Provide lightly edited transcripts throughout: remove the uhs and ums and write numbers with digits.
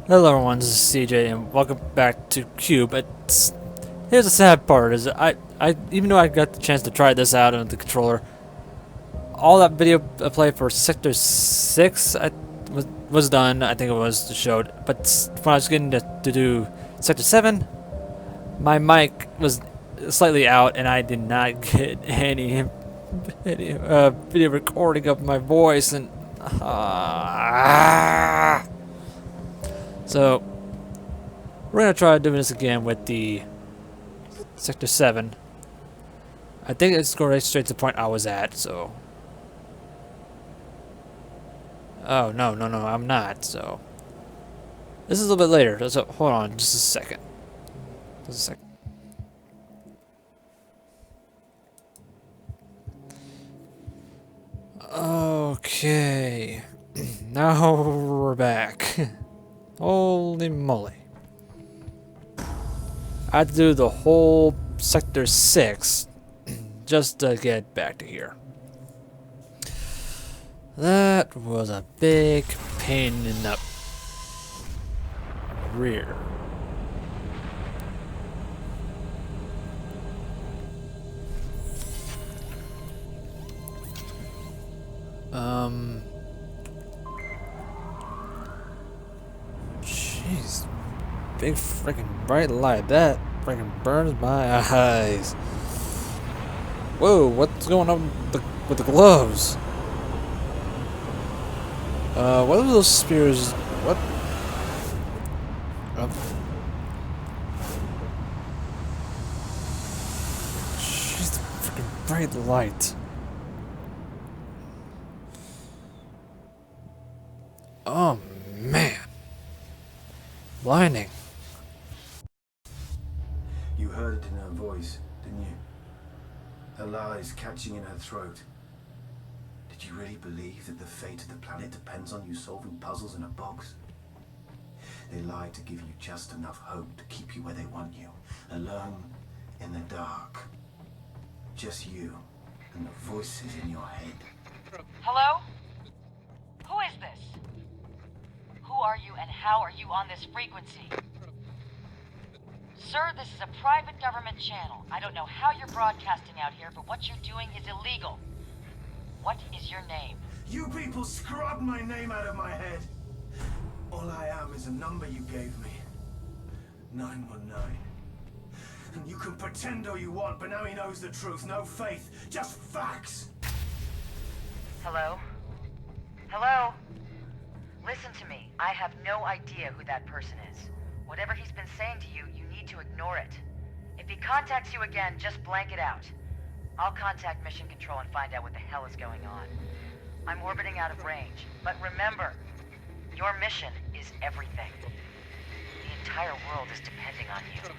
Hello everyone, this is CJ and welcome back to Cube. Here's the sad part is even though I got the chance to try this out on the controller, all that video I played for Sector 6 was done, I think it was showed, but when I was getting to do Sector 7, my mic was slightly out and I did not get any video recording of my voice and so we're gonna try doing this again with the Sector 7. I think it's going right straight to the point I was at, so... Oh, no, I'm not, so... This is a little bit later, so hold on just a second. Just a second. Okay... Now we're back. Holy moly. I had to do the whole Sector 6 just to get back to here. That was a big pain in the rear. Jeez. Big freaking bright light. That freaking burns my eyes. Whoa, what's going on with the gloves? What are those spears? What? Jeez, freaking bright light. Oh, man. Blinding. You heard it in her voice, didn't you? Her lies catching in her throat. Did you really believe that the fate of the planet depends on you solving puzzles in a box? They lied to give you just enough hope to keep you where they want you, alone in the dark. Just you and the voices in your head. Hello? Who is this? Who are you and how are you on this frequency? Sir, this is a private government channel. I don't know how you're broadcasting out here, but what you're doing is illegal. What is your name? You people scrubbed my name out of my head. All I am is a number you gave me. 919. And you can pretend all you want, but now he knows the truth. No faith, just facts. Hello? Hello? Listen to me. I have no idea who that person is. Whatever he's been saying to you, you need to ignore it. If he contacts you again, just blank it out. I'll contact Mission Control and find out what the hell is going on. I'm orbiting out of range, but remember, your mission is everything. The entire world is depending on you.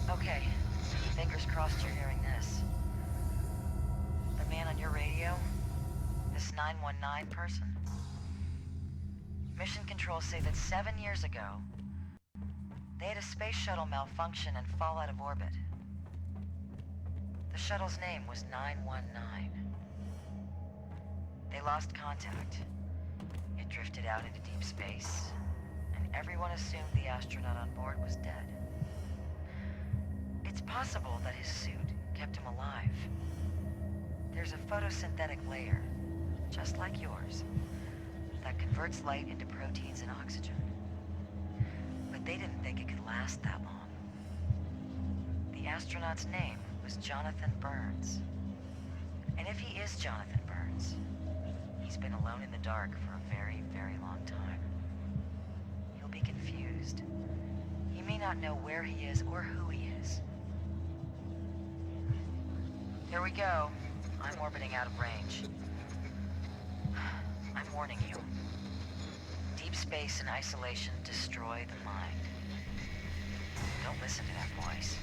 Okay, fingers crossed you're hearing this. The man on your radio? This 919 person? Mission control say that 7 years ago, they had a space shuttle malfunction and fall out of orbit. The shuttle's name was 919. They lost contact. It drifted out into deep space, and everyone assumed the astronaut on board was dead. It's possible that his suit kept him alive. There's a photosynthetic layer, just like yours, that converts light into proteins and oxygen. But they didn't think it could last that long. The astronaut's name was Jonathan Burns. And if he is Jonathan Burns, he's been alone in the dark for a very, very long time. He'll be confused. He may not know where he is or who he is. Here we go. I'm orbiting out of range. I'm warning you. Deep space and isolation destroy the mind. Don't listen to that voice.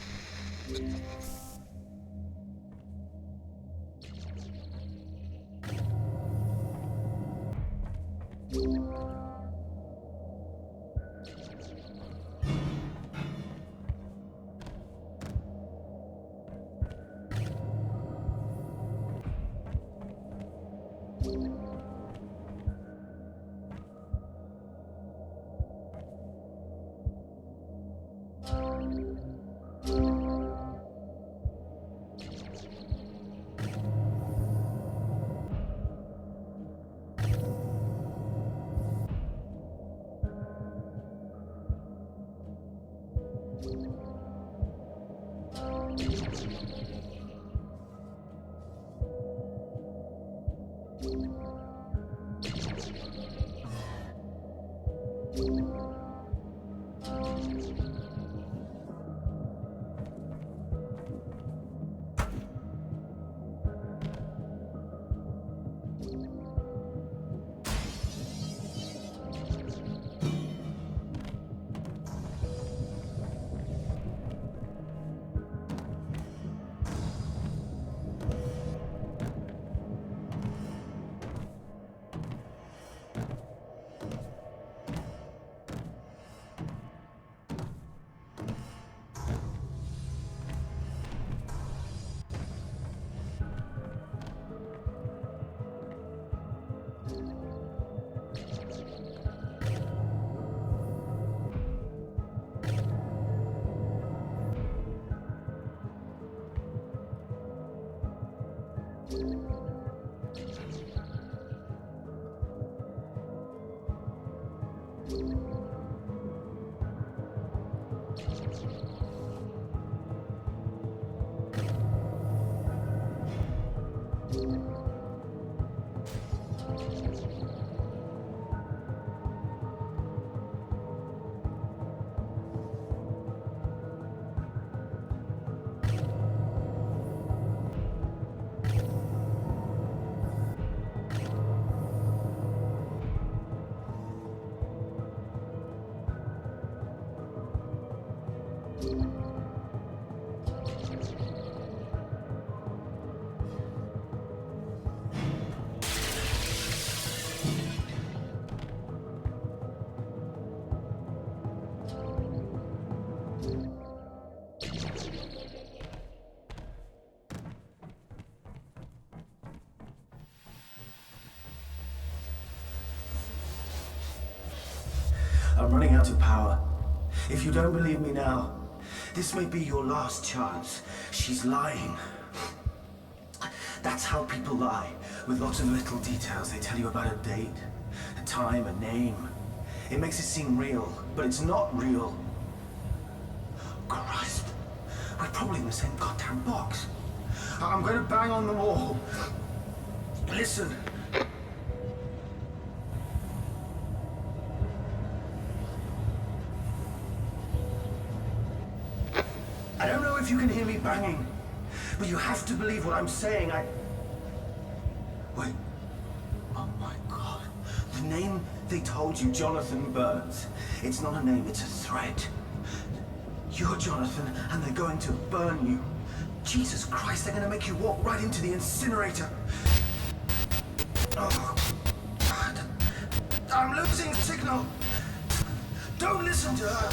to power. If you don't believe me now, this may be your last chance. She's lying. That's how people lie, with lots of little details. They tell you about a date, a time, a name. It makes it seem real, but it's not real. Christ, we're probably in the same goddamn box. I'm going to bang on the wall. Listen. I don't know if you can hear me banging, but you have to believe what I'm saying. Wait. Oh my God. The name they told you, Jonathan Burns. It's not a name, it's a threat. You're Jonathan, and they're going to burn you. Jesus Christ, they're going to make you walk right into the incinerator. Oh, God. I'm losing signal. Don't listen to her.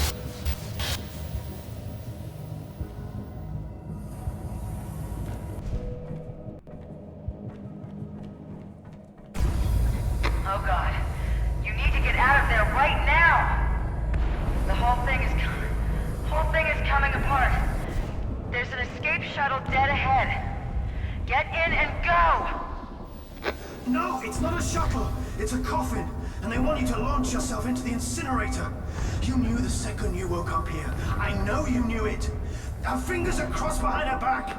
Oh God. You need to get out of there right now! The whole thing is coming apart. There's an escape shuttle dead ahead. Get in and go! No, it's not a shuttle. It's a coffin. And they want you to launch yourself into the incinerator. You knew the second you woke up here. I know you knew it. Our fingers are crossed behind our back.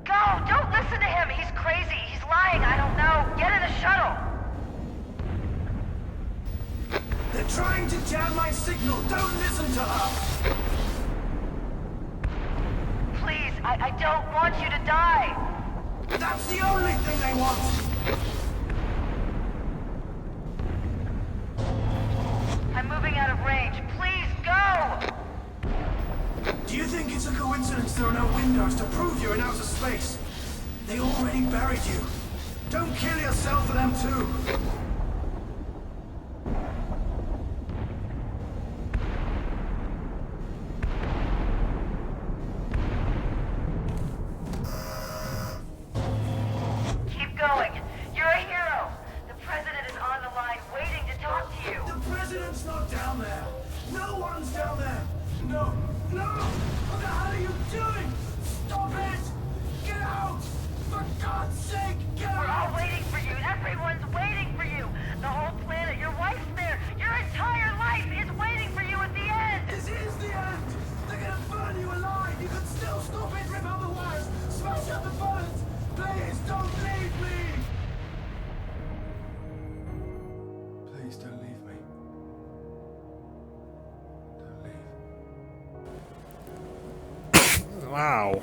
Go! Don't listen to him! He's crazy! He's lying! I don't know! Get in the shuttle! They're trying to jam my signal. Don't listen to her. Please, I don't want you to die! That's the only thing they want. I'm moving out of range. Please, go! Do you think it's a coincidence there are no windows to prove you're in outer space? They already buried you. Don't kill yourself for them too. Keep going. You're a hero. The president is on the line waiting to talk to you. The president's not down there. No one's down there. No, no! What the hell are you doing? Stop it! Get out! For God's sake, get We're all out! waiting for you. Everyone's waiting for you. The whole planet, your wife's there. Your entire life is waiting for you at the end. This is the end! They're gonna burn you alive! You can still stop it! Rip out the wires! Smash out the bullets! Please don't leave me! Please don't leave me. Don't leave. Wow.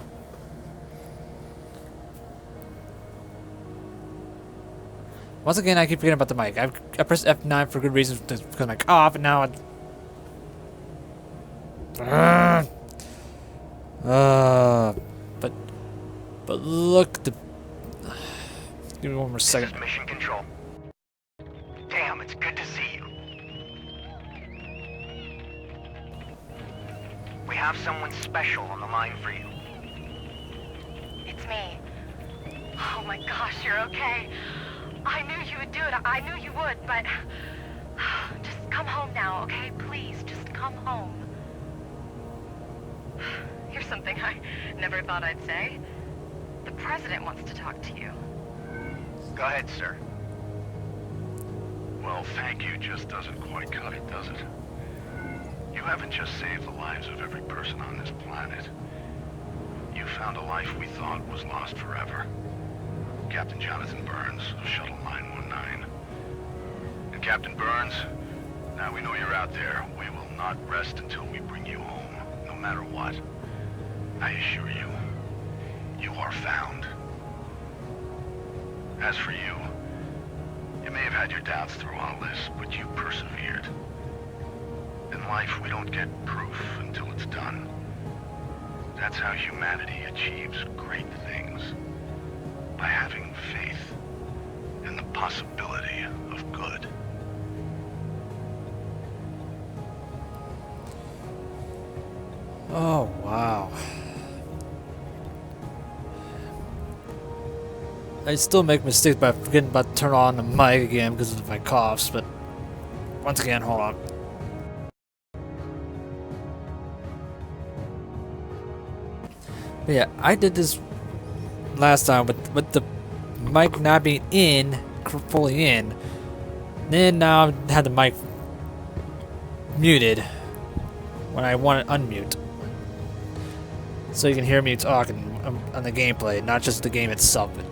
Once again, I keep forgetting about the mic. I pressed F9 for good reasons because my mic off, and now but look the. Give me one more This second. is Mission Control. Damn, it's good to see you. We have someone special on the line for you. It's me. Oh my gosh, you're okay. I knew you would do it. I knew you would, but just come home now, okay? Please, just come home. Here's something I never thought I'd say. The president wants to talk to you. Go ahead, sir. Well, thank you just doesn't quite cut it, does it? You haven't just saved the lives of every person on this planet. You found a life we thought was lost forever. Captain Jonathan Burns of Shuttle 919. And Captain Burns, now we know you're out there. We will not rest until we bring you home, no matter what. I assure you, you are found. As for you, you may have had your doubts through all this, but you persevered. In life, we don't get proof until it's done. That's how humanity achieves great things. By having faith in the possibility of good. Oh wow. I still make mistakes by forgetting about to turn on the mic again because of my coughs, but once again, hold on. But yeah, I did this last time with the mic not being fully in. Then now I had the mic muted when I want to unmute. So you can hear me talking on the gameplay, not just the game itself. But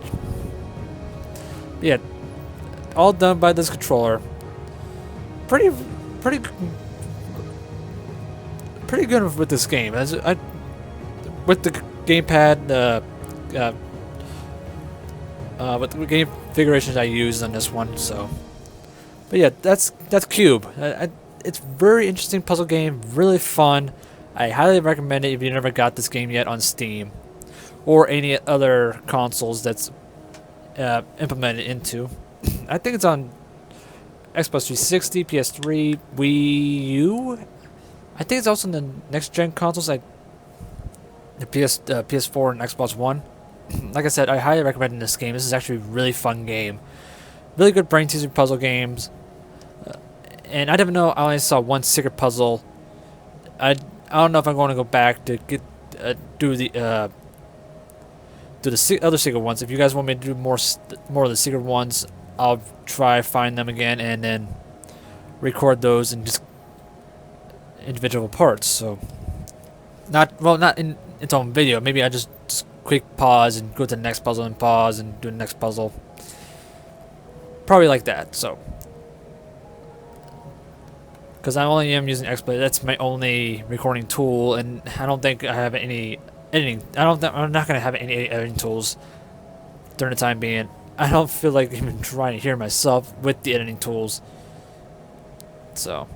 yeah, all done by this controller. Pretty good with this game. With the gamepad, with the game configurations I used on this one. So, but yeah, that's Q.U.B.E. It's a very interesting puzzle game, really fun. I highly recommend it if you never got this game yet on Steam or any other consoles that's implemented into. I think it's on Xbox 360, PS3, Wii U. I think it's also on the next gen consoles like the PS4 and Xbox One. Like I said, I highly recommend this game. This is actually a really fun game. Really good brain teaser puzzle games. And I didn't know I only saw one secret puzzle. I don't know if I'm going to go back to get do the other secret ones. If you guys want me to do more of the secret ones, I'll try find them again and then record those in just individual parts. So not in its own video. Maybe I just quick pause and go to the next puzzle and pause and do the next puzzle. Probably like that. So because I only am using XSplit, that's my only recording tool, and I don't think I have any editing. I'm not gonna have any editing tools during the time being. I don't feel like even trying to hear myself with the editing tools. So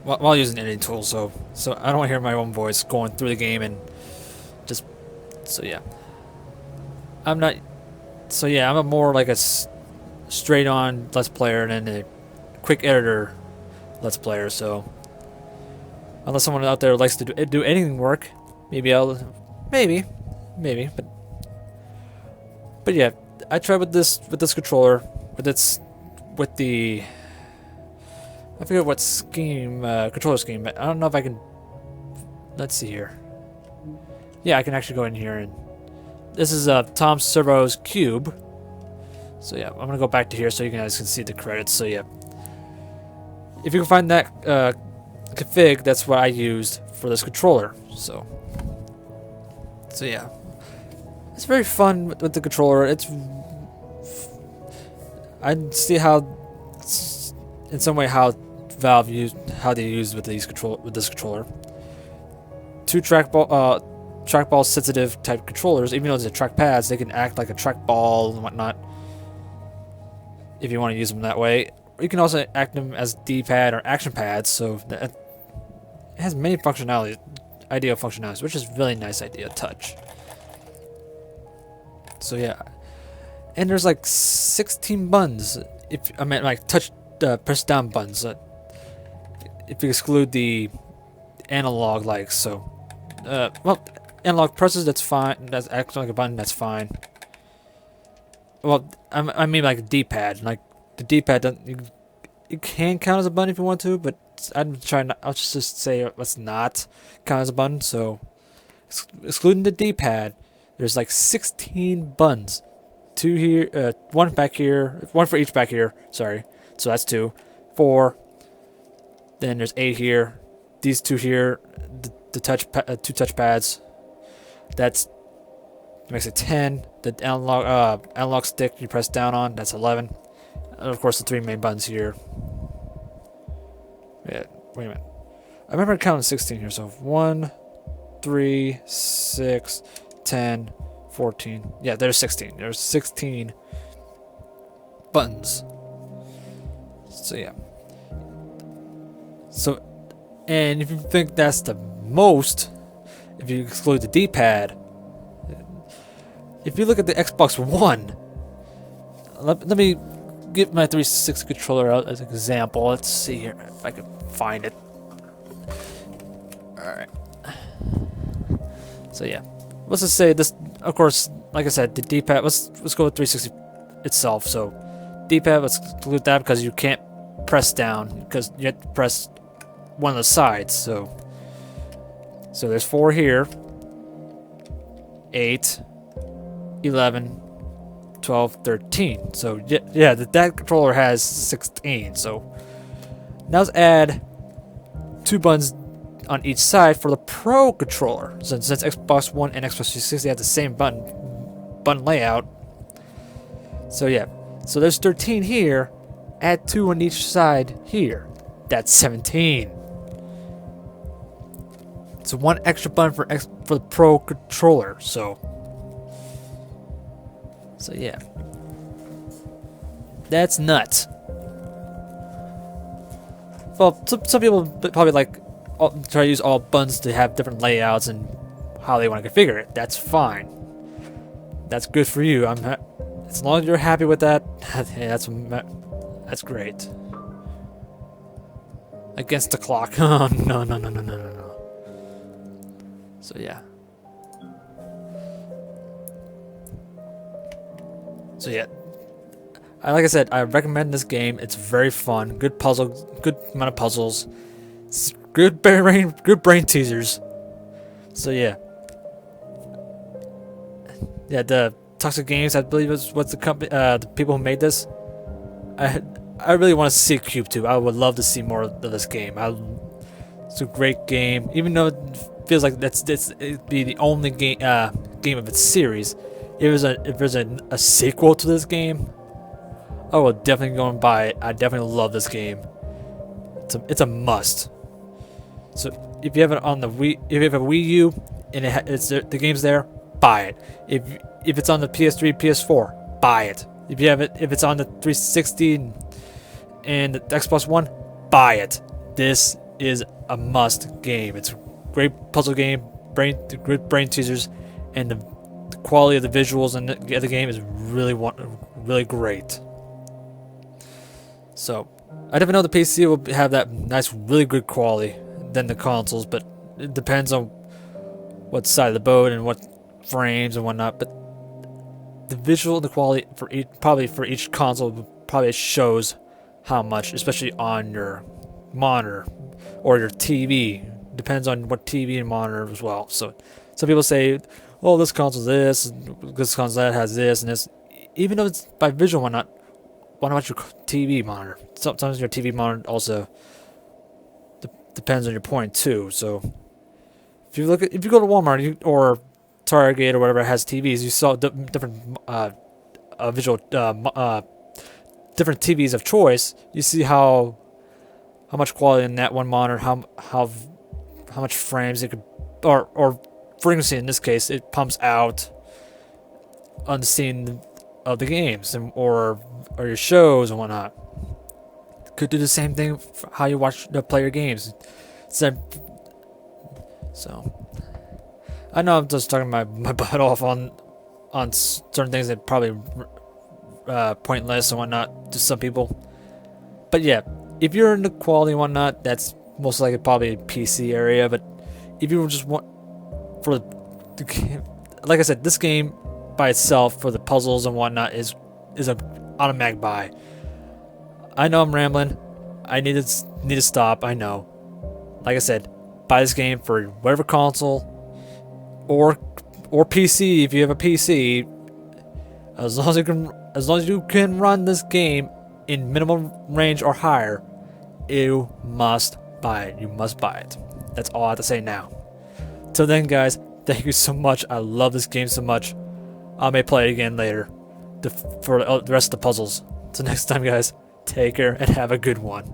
while using editing tools, so I don't want to hear my own voice going through the game and just. So yeah, I'm not. So yeah, I'm a more like a straight-on Let's Player than a quick editor Let's Player. So unless someone out there likes to do editing work, maybe but yeah, I tried with this controller, with the I forget what scheme controller scheme, but I don't know if I can. Let's see here. Yeah, I can actually go in here, and this is Tom Servo's Q.U.B.E. So yeah, I'm gonna go back to here so you guys can see the credits. So yeah, if you can find that config, that's what I used for this controller. So yeah, it's very fun with the controller. I see how, in some way, how Valve they use with this controller. Two trackball sensitive type controllers. Even though they're trackpads, they can act like a trackball and whatnot. If you want to use them that way, or you can also act them as D-pad or action pads. So it has many ideal functionalities, which is really nice idea touch. So yeah, and there's like 16 buttons. If I meant like touch press down buttons. If you exclude the analog so well, analog presses, that's fine. That's acting like a button, that's fine. Well, I mean like a D-pad. Like the D-pad doesn't. You can count as a button if you want to, but I'm trying not. I'll just say let's not count as a button. So excluding the D-pad, there's like 16 buttons. 2 here, 1 back here, 1 for each back here. Sorry. So that's 2, 4. Then there's 8 here. These 2 here, the 2 touch pads. That makes it 10. The analog stick you press down on, that's 11. And of course the 3 main buttons here. Yeah, wait a minute. I remember counting 16 here. So 1, 3, 6, 10, 14. Yeah, there's 16. There's 16 buttons. So yeah. So, and if you think that's the most, if you exclude the D-pad, if you look at the Xbox One, let me get my 360 controller out as an example. Let's see here if I can find it. Alright. So yeah. Let's just say this, of course, like I said, the D-pad, let's go with 360 itself. So D-pad, let's exclude that because you can't press down, because you have to press one of the sides. So So there's 4 here. 8, 11, 12, 13. So yeah, that controller has 16. So now let's add 2 buttons on each side for the Pro controller. Since Xbox One and Xbox 360 have the same button layout. So yeah, so there's 13 here. Add 2 on each side here. That's 17. So 1 extra button for the Pro controller. So yeah, that's nuts. Well, some people probably like try to use all buttons to have different layouts and how they want to configure it. That's fine. That's good for you. As long as you're happy with that, yeah, that's great. Against the clock. Oh, no. So yeah. So yeah. Like I said, I recommend this game. It's very fun. Good amount of puzzles. It's good brain teasers. So yeah. Yeah, the Toxic Games, I believe is what's the company, the people who made this. I really want to see Q.U.B.E 2. I would love to see more of this game. It's a great game, even though it feels like it'd be the only game of its series. If there's a sequel to this game, I will definitely go and buy it. I definitely love this game. It's a must. So if you have it on the Wii, if you have a Wii U and the game's there, buy it. If it's on the PS3, PS4, buy it. If it's on the 360 and the Xbox One, buy it. This is a must game. It's a great puzzle game, good brain teasers, and the quality of the visuals in the game is really great. So I definitely know the PC will have that nice, really good quality than the consoles, but it depends on what side of the boat and what frames and whatnot. But the visual, the quality for each console probably shows how much, especially on your monitor or your TV. Depends on what TV and monitor as well. So some people say, "Oh, this console this console that has this and this." Even though it's by visual, why not your TV monitor? Sometimes your TV monitor also depends on your point too. So if you go to Walmart or Target or whatever has TVs, you saw different visual different TVs of choice. You see how much quality in that one monitor, how much frames it could or frequency in this case it pumps out on the scene of the games or your shows and whatnot. Could do the same thing for how you play your games. So I know I'm just talking my butt off on certain things that probably pointless and whatnot to some people. But yeah, if you're into quality and whatnot, that's most likely probably a PC area. But if you just want for the game, like I said, this game by itself for the puzzles and whatnot is an automatic buy. I know I'm rambling. I need to stop. I know. Like I said, buy this game for whatever console or PC if you have a PC. As long as you can run this game in minimum range or higher, you must buy it. You must buy it. That's all I have to say now. Till then, guys, thank you so much. I love this game so much. I may play it again later for the rest of the puzzles. Till next time, guys, take care and have a good one.